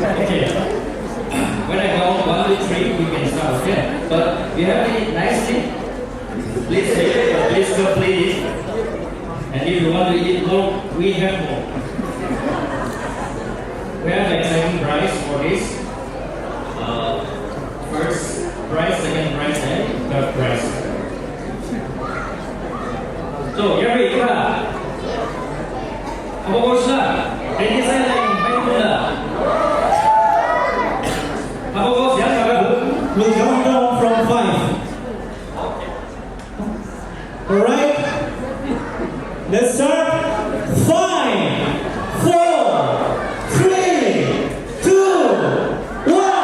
Okay. When I count 1, 2, 3, we can start. Okay. But you have it nicely. Please take it. Please complete it. And if you want to eat more, we have more. We have exciting prize for this. First prize, second prize, and third prize. So, Gary, come on. Awungshi, ready, set, and We'll count down from 5. Alright? Let's start. 5, 4, 3, 2, 1.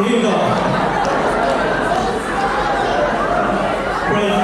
Here you go. Right.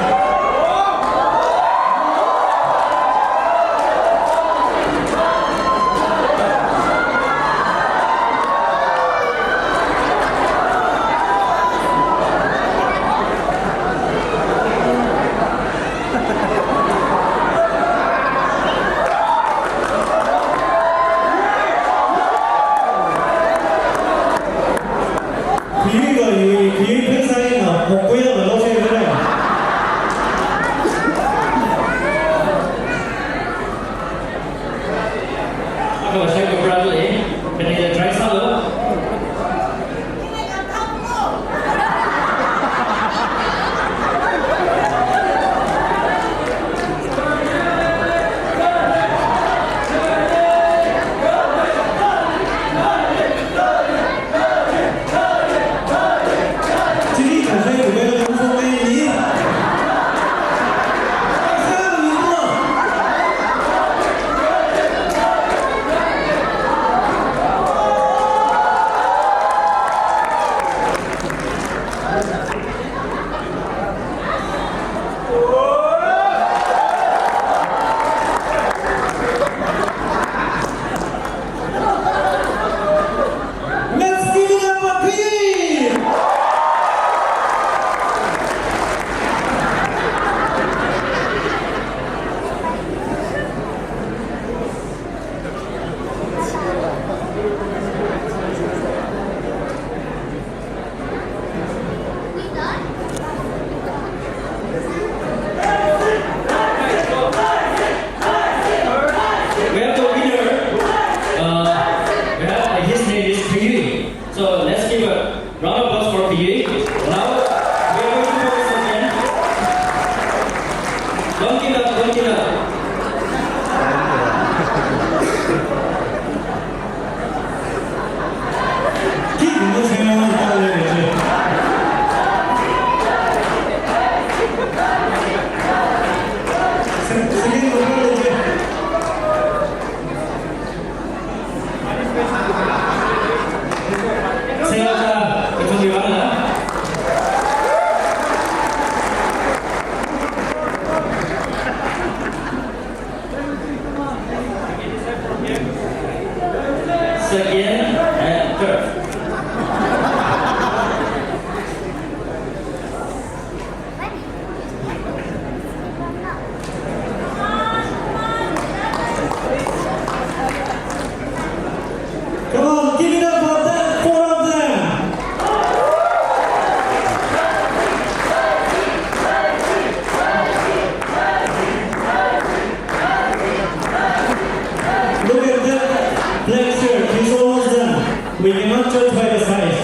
We cannot judge by the size.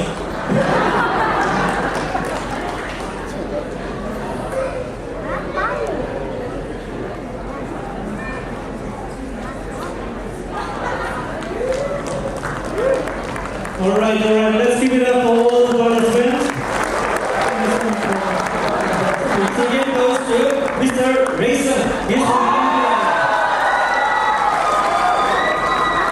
All right, let's give it up.